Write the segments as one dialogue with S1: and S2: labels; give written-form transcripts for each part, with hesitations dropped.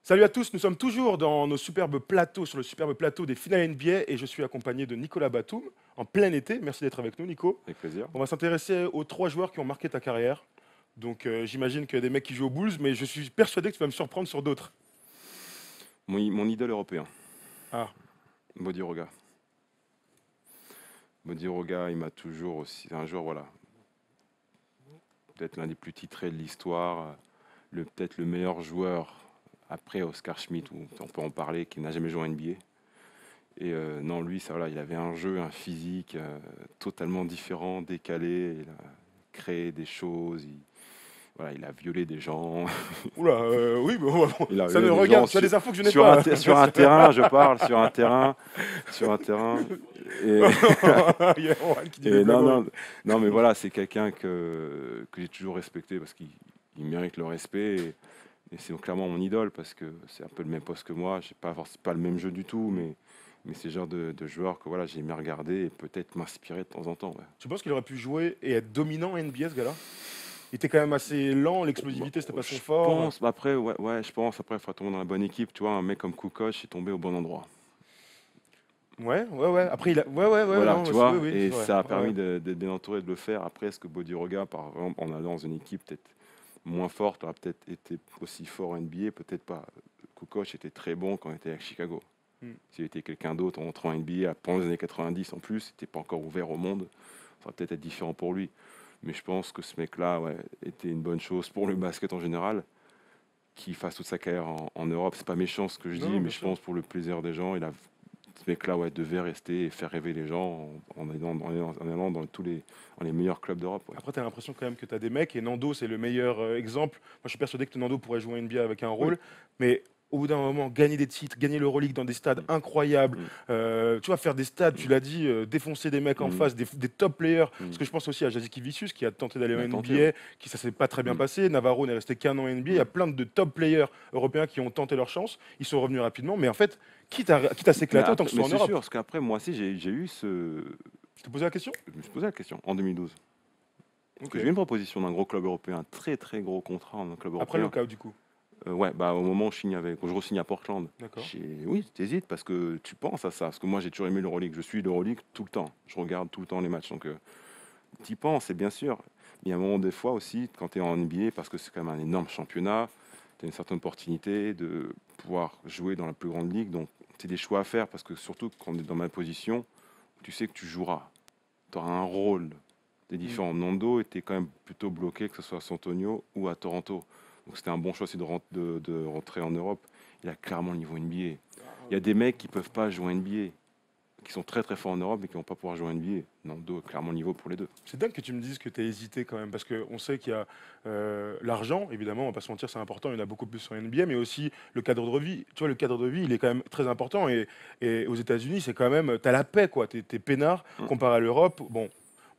S1: Salut à tous, nous sommes toujours dans nos superbes plateaux, sur le superbe plateau des finales NBA et je suis accompagné de Nicolas Batum en plein été. Merci d'être avec nous, Nico.
S2: Avec plaisir.
S1: On va s'intéresser aux 3 joueurs qui ont marqué ta carrière. Donc j'imagine qu'il y a des mecs qui jouent aux Bulls, mais je suis persuadé que tu vas me surprendre sur d'autres.
S2: Mon idole européen,
S1: Ah,
S2: Bodiroga. Bodiroga, il m'a toujours aussi. C'est un joueur, voilà. Peut-être l'un des plus titrés de l'histoire. Peut-être le meilleur joueur après Oscar Schmidt, où on peut en parler, qui n'a jamais joué en NBA. Et non, lui, ça, voilà, il avait un jeu, un physique totalement différent, décalé. Il a créé des choses. Il a violé des gens.
S1: oula, oui, mais bon,
S2: Il a
S1: ça me
S2: violé des
S1: regarde,
S2: gens
S1: tu as des infos que je n'ai
S2: sur
S1: pas.
S2: sur un terrain, je parle, sur un terrain. Et,
S1: Il y a Juan qui dit
S2: et
S1: le
S2: non,
S1: blabla.
S2: non, mais voilà, c'est quelqu'un que j'ai toujours respecté parce qu'il mérite le respect. Et c'est clairement mon idole parce que c'est un peu le même poste que moi. J'ai pas le même jeu du tout, mais c'est le genre de joueur que voilà, j'ai aimé regarder et peut-être m'inspirer de temps en temps. Ouais.
S1: Tu penses qu'il aurait pu jouer et être dominant en NBA, ce gars-là? Il était quand même assez lent, l'explosivité, c'était pas son fort.
S2: Je pense, après, il faudra tomber dans la bonne équipe. Tu vois, un mec comme Kukoc est tombé au bon endroit.
S1: Ouais. Après,
S2: Voilà,
S1: non,
S2: tu
S1: c'est-
S2: vois,
S1: oui,
S2: et
S1: c'est vrai.
S2: ça a
S1: Ouais,
S2: permis
S1: ouais.
S2: d'être bien entouré de le faire. Après, est-ce que Bodiroga, par exemple, en allant dans une équipe peut-être moins forte, aurait peut-être été aussi fort en NBA, peut-être pas. Kukoc était très bon quand il était avec Chicago.
S1: Hmm.
S2: S'il était quelqu'un d'autre en entrant en NBA pendant les années 90 en plus, il n'était pas encore ouvert au monde, ça va peut-être être différent pour lui. Mais je pense que ce mec-là était une bonne chose pour le basket en général, qu'il fasse toute sa carrière en Europe. C'est pas méchant ce que je
S1: Non,
S2: dis,
S1: non,
S2: mais
S1: bien
S2: je
S1: sûr.
S2: pense pour le plaisir des gens, ce mec-là devait rester et faire rêver les gens en allant dans les meilleurs clubs d'Europe. Ouais.
S1: Après, tu as l'impression quand même que tu as des mecs, et Nando, c'est le meilleur exemple. Moi, je suis persuadé que Nando pourrait jouer en NBA avec un
S2: Oui.
S1: rôle, mais au bout d'un moment, gagner des titres, gagner l'Euroleague dans des stades
S2: Mm.
S1: incroyables,
S2: Mm.
S1: tu vois, faire des stades, tu
S2: Mm.
S1: l'as dit, défoncer des mecs en
S2: Mm.
S1: face, des top players.
S2: Mm.
S1: Parce que je pense aussi à Jazik Vicius qui a tenté d'aller
S2: Il
S1: en
S2: a tenté, ouais.
S1: NBA, qui ça s'est pas très bien
S2: Mm.
S1: passé. Navarro n'est resté qu'un an en NBA. Il y a
S2: Mm.
S1: plein de top players européens qui ont tenté leur chance. Ils sont revenus rapidement, mais en fait, quitte à
S2: Mais,
S1: s'éclater, autant que ce soit en
S2: c'est
S1: Europe.
S2: sûr, parce qu'après, moi aussi, j'ai eu ce.
S1: Je te posais la question?
S2: Je me suis posé la question en 2012. Parce
S1: Ok.
S2: que j'ai eu une proposition d'un gros club européen, un très très gros contrat en un club
S1: Après le
S2: européen.
S1: cas, du coup.
S2: Au moment où je re-signe à Portland.
S1: D'accord.
S2: Oui, t'hésites parce que tu penses à ça. Parce que moi, j'ai toujours aimé l'Euroleague. Je suis l'Euroleague tout le temps. Je regarde tout le temps les matchs. Donc, t'y penses, c'est bien sûr. Mais il y a un moment, des fois aussi, quand tu es en NBA, parce que c'est quand même un énorme championnat, tu as une certaine opportunité de pouvoir jouer dans la plus grande ligue. Donc, c'est des choix à faire parce que surtout quand on est dans ma position, tu sais que tu joueras. Tu auras un rôle. Des différents. Nando était quand même plutôt bloqué, que ce soit à San Antonio ou à Toronto. Donc c'était un bon choix aussi de rentrer en Europe. Il a clairement le niveau NBA. Il y a des mecs qui ne peuvent pas jouer en NBA, qui sont très très forts en Europe et qui ne vont pas pouvoir jouer en NBA. Nando a clairement le niveau pour les deux.
S1: C'est dingue que tu me dises que tu as hésité quand même, parce qu'on sait qu'il y a l'argent, évidemment, on va pas se mentir, c'est important, il y en a beaucoup plus sur NBA, mais aussi le cadre de vie. Tu vois, le cadre de vie, il est quand même très important, et aux États-Unis, c'est quand même, tu as la paix, quoi. Tu es peinard,
S2: Mm.
S1: comparé à l'Europe. Bon,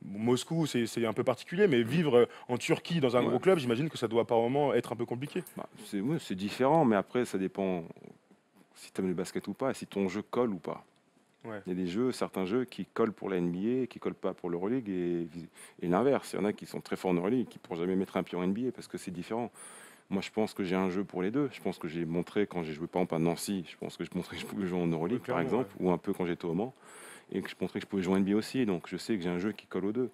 S1: Moscou, c'est un peu particulier, mais vivre en Turquie dans un
S2: Ouais.
S1: gros club, j'imagine que ça doit par moment être un peu compliqué.
S2: Oui, c'est différent, mais après, ça dépend si tu aimes le basket ou pas, et si ton jeu colle ou pas.
S1: Ouais.
S2: Il y a certains jeux qui collent pour la NBA et qui collent pas pour l'Euroleague et l'inverse. Il y en a qui sont très forts en Euroleague et qui ne pourront jamais mettre un pied en NBA parce que c'est différent. Moi, je pense que j'ai un jeu pour les deux. Je pense que j'ai montré quand j'ai joué par exemple à Nancy, je pense que je montrais que je pouvais jouer en Euroleague
S1: Ouais,
S2: par
S1: clairement,
S2: exemple, ou un peu quand j'étais au Mans, et que je montrais que je pouvais jouer en NBA aussi. Donc je sais que j'ai un jeu qui colle aux deux.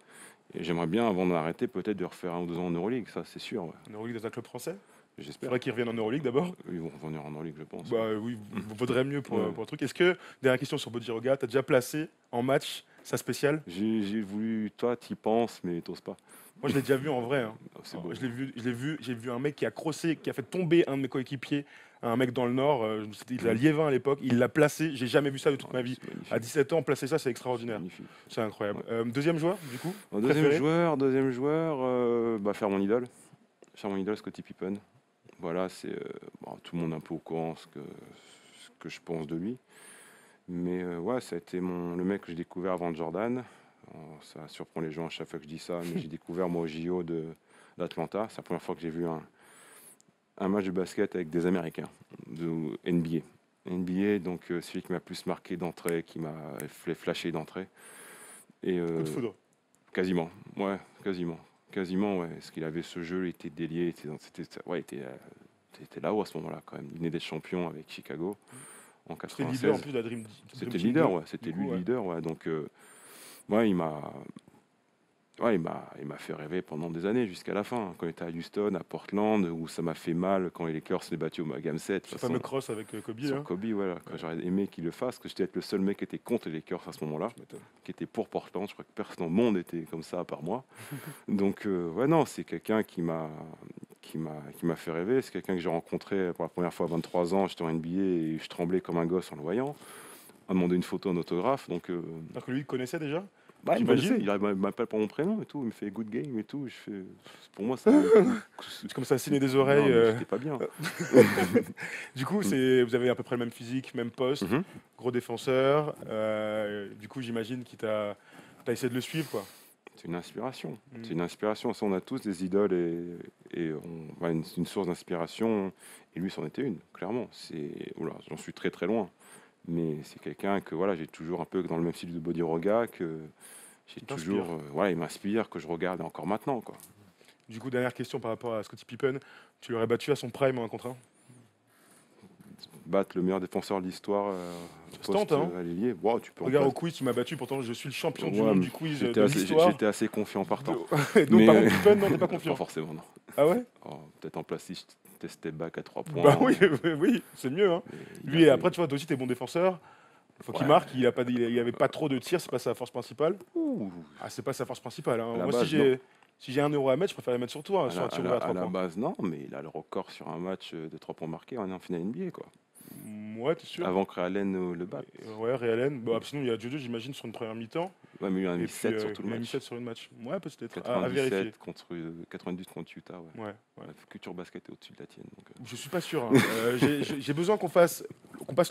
S2: Et j'aimerais bien, avant d'arrêter, peut-être de refaire 1 ou 2 ans en Euroleague, ça c'est sûr. Ouais.
S1: En Euroleague dans un club français? Il
S2: J'espère.
S1: faudrait qu'ils reviennent en Euroleague d'abord.
S2: Ils vont revenir en Euroleague, je pense.
S1: Bah oui, vaudrait mieux pour,
S2: Ouais.
S1: pour un truc. Est-ce que, dernière question sur Bodiroga, tu as déjà placé en match sa spéciale?
S2: J'ai voulu, toi, t'y penses, mais t'oses pas.
S1: Moi, je l'ai déjà vu en vrai, hein.
S2: C'est beau.
S1: J'ai vu un mec qui a crossé, qui a fait tomber un de mes coéquipiers, un mec dans le Nord, c'était à Liévin à l'époque, il l'a placé, j'ai jamais vu ça de toute ma vie.
S2: C'est magnifique.
S1: À 17 ans, placer ça, c'est
S2: C'est
S1: extraordinaire.
S2: magnifique.
S1: C'est incroyable.
S2: Ouais.
S1: Deuxième joueur, du coup?
S2: Deuxième
S1: préféré
S2: joueur, faire mon idole. Faire mon idole, Scottie Pippen. Voilà, tout le monde est un peu au courant ce que je pense de lui. Mais ça a été le mec que j'ai découvert avant Jordan. Ça surprend les gens à chaque fois que je dis ça, mais j'ai découvert moi au JO d'Atlanta. C'est la première fois que j'ai vu un match de basket avec des Américains, de NBA. NBA, donc celui qui m'a plus marqué d'entrée, qui m'a fait flasher d'entrée. Et
S1: Coup de foudre.
S2: Quasiment, ouais, quasiment. Quasiment, ouais. Parce qu'il avait ce jeu, il était délié, ouais, il était là-haut à ce moment-là quand même. Il venait d'être champion avec Chicago en
S1: C'était le leader en
S2: 96.
S1: plus de la Dream
S2: C'était le
S1: Team
S2: leader,
S1: 2,
S2: ouais.
S1: du
S2: C'était lui
S1: coup,
S2: le
S1: ouais.
S2: leader, ouais. Donc, ouais, ouais, il m'a fait rêver pendant des années jusqu'à la fin. Quand il était à Houston, à Portland, où ça m'a fait mal quand les Lakers s'est battu au Game 7. De toute
S1: Ce
S2: façon,
S1: fameux cross avec Kobe,
S2: sur
S1: là.
S2: Kobe, voilà, que
S1: Ouais,
S2: j'aurais aimé qu'il le fasse, que j'étais être le seul mec qui était contre les Lakers à ce moment-là,
S1: tu m'étonnes.
S2: qui était pour Portland. Je crois que personne au monde était comme ça à part moi. Donc, ouais, non, c'est quelqu'un qui m'a fait rêver. C'est quelqu'un que j'ai rencontré pour la première fois à 23 ans. J'étais en NBA et je tremblais comme un gosse en le voyant. On m'a demandé une photo, un autographe. Donc,
S1: Alors que lui, il connaissait déjà,
S2: bah, il me connaissait.
S1: j'imagine.
S2: Il m'appelle par mon prénom et tout. Il me fait good game et tout. Je fais, pour moi,
S1: C'est comme ça, signer des
S2: non,
S1: oreilles.
S2: mais j'étais pas bien.
S1: Du coup,
S2: Mm.
S1: vous avez à peu près le même physique, même poste,
S2: Mhm.
S1: gros défenseur. Du coup, j'imagine qu'il t'as essayé de le suivre, quoi.
S2: C'est une inspiration.
S1: Mm.
S2: C'est une inspiration. Ça, on a tous des idoles et une source d'inspiration. Et lui, c'en était une, clairement. Oula, j'en suis très très loin. Mais c'est quelqu'un que voilà, j'ai toujours un peu dans le même style de Bodiroga, que j'ai
S1: Il
S2: toujours.
S1: t'inspire.
S2: Voilà, il m'inspire, que je regarde encore maintenant, quoi.
S1: Du coup, dernière question par rapport à Scottie Pippen. Tu l'aurais battu à son prime en 1 contre 1?
S2: Battre le meilleur défenseur de l'histoire
S1: Ça se tente,
S2: poste
S1: hein?
S2: ailier, wow, tu peux en
S1: Regarde au
S2: placer.
S1: quiz, tu m'as battu. Pourtant, je suis le champion du
S2: Ouais,
S1: monde
S2: mais
S1: du quiz de l'histoire.
S2: j'étais assez confiant partant.
S1: Donc,
S2: Mais
S1: par contre, Pippen, non, t'es pas
S2: pas
S1: confiant.
S2: forcément, non.
S1: Ah ouais?
S2: Oh, peut-être en place 6, tester back à 3
S1: Bah
S2: points.
S1: oui, oui, c'est mieux, hein.
S2: Mais il a
S1: Lui,
S2: fait.
S1: après, tu vois, toi aussi, t'es bon défenseur. Faut qu'il
S2: Ouais.
S1: marque. Il avait pas trop de tirs. C'est pas sa force principale.
S2: Ouh,
S1: Ah, c'est pas sa force principale, hein.
S2: à la
S1: Moi,
S2: base, non.
S1: si j'ai 1 euro à mettre, je préfère les mettre sur toi, hein, sur un tir ouvert à
S2: À
S1: 3
S2: la
S1: points.
S2: base, non, mais il a le record sur un match de 3 points marqués en finale NBA, quoi.
S1: Ouais, t'es sûr?
S2: Avant que Ray Allen le batte.
S1: Ouais, Ray Allen. Bon, sinon, il y a Jojo, j'imagine, sur une première mi-temps.
S2: Ouais, mais il a
S1: Et
S2: mis
S1: puis,
S2: 7 sur tout le
S1: il a mis
S2: match.
S1: 7 sur une match. Ouais, peut-être. À vérifier.
S2: 97 contre 98 contre Utah, ouais.
S1: Ouais, ouais.
S2: La culture basket est au-dessus de la tienne. Donc,
S1: Je suis pas sûr, hein. J'ai besoin qu'on passe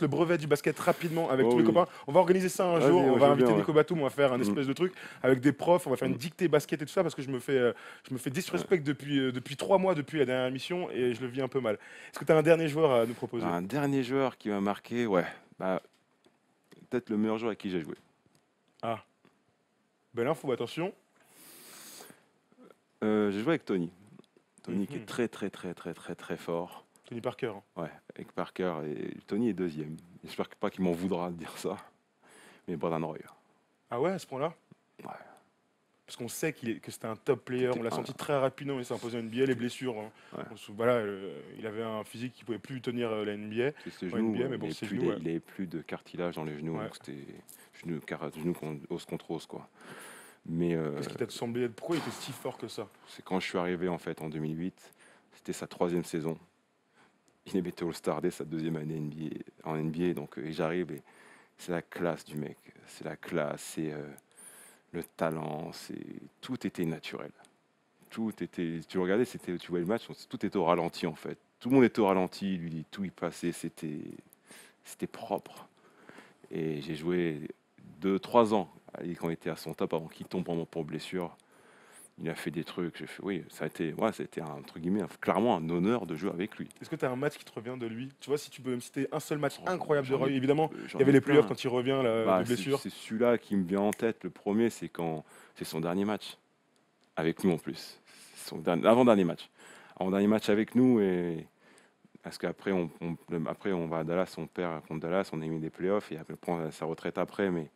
S1: le brevet du basket rapidement avec
S2: oh
S1: tous les
S2: oui.
S1: copains. On va organiser ça un
S2: Vas-y,
S1: jour. On
S2: moi,
S1: va
S2: je veux
S1: inviter
S2: bien, ouais.
S1: Nico Batum. On va faire un
S2: Mm.
S1: espèce de truc avec des profs. On va faire une
S2: Mm.
S1: dictée basket et tout ça parce que je me fais disrespect depuis 3 mois depuis la dernière émission et je le vis un peu mal. Est-ce que tu as un dernier joueur à nous proposer?
S2: Un dernier joueur qui m'a marqué, ouais. Bah, peut-être le meilleur joueur avec qui j'ai joué.
S1: Ah, belle info, attention.
S2: J'ai joué avec Tony. Tony qui
S1: Mhm.
S2: est très très très très très très fort.
S1: Tony Parker.
S2: Ouais, avec Parker. Et Tony est deuxième. J'espère pas qu'il m'en voudra de dire ça. Mais Brandon Roy.
S1: Ah ouais, à ce point-là?
S2: Ouais.
S1: Parce qu'on sait que c'était un top player. On l'a senti très rapidement. Il s'est imposé en NBA. Les blessures, hein.
S2: Ouais.
S1: Voilà, il avait un physique qui pouvait plus tenir la NBA.
S2: C'est ses
S1: En
S2: genoux.
S1: NBA, mais bon, ses genoux, ouais.
S2: Il avait plus de cartilage dans les genoux.
S1: Ouais.
S2: Donc c'était genoux os contre os, quoi. Mais
S1: Qu'est-ce qui t'a semblé être... Pourquoi il était si fort que ça?
S2: c'est quand je suis arrivé en fait en 2008. C'était sa 3e saison. Il était All-Star dès sa 2e année en NBA. Donc et j'arrive et c'est la classe du mec. C'est la classe, c'est le talent, tout était naturel. Tout était, tu regardais, tu voyais le match, tout était au ralenti en fait. Tout le monde était au ralenti, lui, tout y passait, c'était propre. Et j'ai joué 2, 3 ans quand il était à son top avant qu'il tombe pour blessure. Il a fait des trucs. J'ai fait, oui, ça a été entre guillemets, clairement un honneur de jouer avec lui.
S1: Est-ce que tu as un match qui te revient de lui? Tu vois, si tu peux me citer un seul match
S2: Oh,
S1: incroyable de
S2: j'en ai-
S1: Roy, évidemment,
S2: j'en
S1: il y avait
S2: ai
S1: les playoffs
S2: plein.
S1: quand il revient là,
S2: Bah,
S1: de blessure.
S2: c'est celui-là qui me vient en tête. Le premier, c'est son dernier match avec nous en plus. Avant-dernier match. Avant-dernier match avec nous et parce qu'après après on va à Dallas, on perd contre Dallas, on a mis des playoffs et après on prend sa retraite après, mais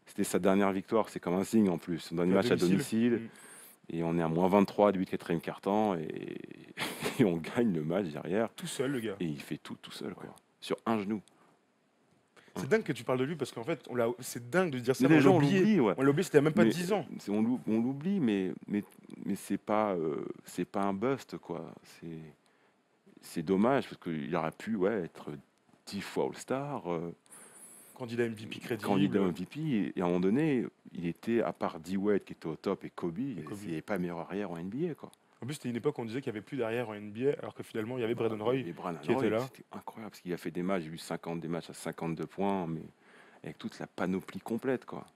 S2: c'était sa dernière victoire. C'est comme un signe en plus. Son dernier match à domicile.
S1: Mm.
S2: Et on est à -23 du 4e quart-temps et, et on gagne le match derrière.
S1: Tout seul, le gars.
S2: Et il fait tout seul, quoi. Sur un genou.
S1: C'est dingue que tu parles de lui parce qu'en fait, c'est dingue de dire ça.
S2: Mais les
S1: On l'a
S2: gens
S1: oublié.
S2: l'oublient, ouais.
S1: On l'a oublié, c'était il y a même pas
S2: Mais
S1: 10 ans.
S2: on l'oublie, mais c'est pas un bust, quoi. C'est dommage parce qu'il aurait pu être 10 fois All-Star,
S1: Candidat MVP crédible.
S2: candidat MVP. Et à un moment donné, il était, à part D-Wade qui était au top et Kobe,
S1: Kobe.
S2: il n'y avait pas meilleur arrière en NBA, quoi.
S1: En plus, c'était une époque où on disait qu'il n'y avait plus d'arrière en NBA, alors que finalement, il y avait Brandon Roy
S2: Et Brandon
S1: qui était
S2: Roy,
S1: là.
S2: c'était incroyable parce qu'il a fait des matchs, j'ai vu des matchs à 52 points, mais avec toute la panoplie complète, quoi.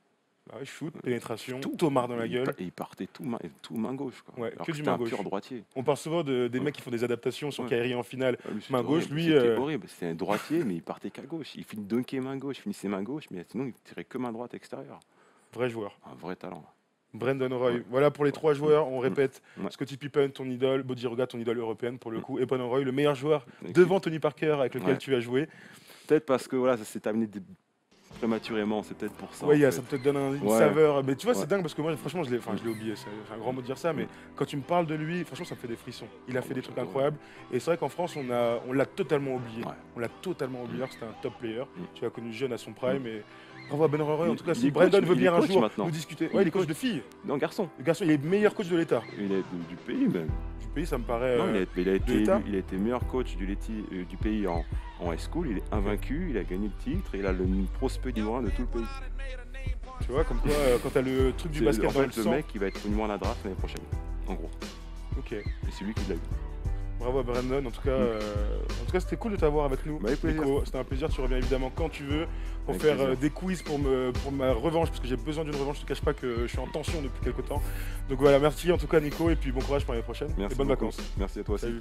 S1: Bah ouais, shoot, pénétration,
S2: Tout.
S1: Tomard dans la gueule.
S2: Et il partait tout main gauche, quoi.
S1: Ouais,
S2: Alors
S1: que
S2: que
S1: du
S2: c'était
S1: main
S2: un
S1: gauche.
S2: pur droitier.
S1: On parle souvent des
S2: Ouais.
S1: mecs qui font des adaptations sur
S2: Ouais.
S1: Kyrie en finale.
S2: Ah, lui, c'était
S1: Main gauche,
S2: horrible.
S1: lui,
S2: C'était horrible. C'était un droitier, mais il partait qu'à gauche. Il finissait main gauche, mais sinon il tirait que main droite extérieure.
S1: Vrai joueur.
S2: Un vrai talent.
S1: Brandon Roy.
S2: Ouais.
S1: Voilà pour les 3 joueurs, on répète.
S2: Ouais.
S1: Scottie Pippen, ton idole, Bodiroga, ton idole européenne pour le coup, et Brandon Roy, le meilleur joueur
S2: Et
S1: devant Tony Parker avec lequel
S2: Ouais.
S1: tu as joué.
S2: peut-être parce que voilà, ça s'est terminé prématurément, c'est peut-être pour ça.
S1: Ouais,
S2: en
S1: ça
S2: fait.
S1: peut te donne une
S2: Ouais.
S1: saveur. Mais tu vois,
S2: Ouais.
S1: c'est dingue parce que moi, franchement, je l'ai oublié. C'est un grand mot de dire ça, mais quand tu me parles de lui, franchement, ça me fait des frissons. Il a fait des trucs
S2: j'adore.
S1: incroyables. Et c'est vrai qu'en France, on l'a totalement oublié.
S2: Ouais.
S1: On l'a totalement oublié. Alors que c'était un top player.
S2: Mm.
S1: Tu l'as connu jeune à son prime. Et bravo à Ben Roy. En tout cas,
S2: Il
S1: si
S2: est
S1: Brandon
S2: coach,
S1: veut
S2: il
S1: venir
S2: est
S1: un
S2: coach
S1: jour
S2: maintenant.
S1: nous discuter.
S2: Il
S1: Ouais, il
S2: est
S1: est coach
S2: coach.
S1: de filles.
S2: Non, garçon.
S1: Le garçon, il est meilleur coach de l'État.
S2: Il est du pays même.
S1: Du pays, ça me paraît.
S2: Non, il a été
S1: de l'État.
S2: élu, il a été meilleur coach du pays en high school. Il est invaincu, il a gagné le titre et il a le prospect numéro 1 de tout le pays.
S1: Tu vois, comme quoi, quand t'as le truc du
S2: C'est
S1: basket
S2: en
S1: dans le
S2: fait le
S1: sang.
S2: mec qui va être numéro 1 à la draft l'année prochaine, en gros.
S1: Ok.
S2: Et c'est lui qui l'a eu.
S1: Bravo à Brandon. En tout cas, c'était cool de t'avoir avec nous.
S2: Bah, avec plaisir.
S1: Nico, c'était un plaisir. Tu reviens évidemment quand tu veux pour
S2: Avec
S1: faire
S2: plaisir.
S1: des quiz pour ma revanche parce que j'ai besoin d'une revanche. Je te cache pas que je suis en tension depuis quelques temps. Donc voilà, merci en tout cas Nico et puis bon courage pour l'année prochaine.
S2: Merci
S1: et bonnes
S2: beaucoup.
S1: vacances.
S2: Merci à toi aussi.
S1: Salut.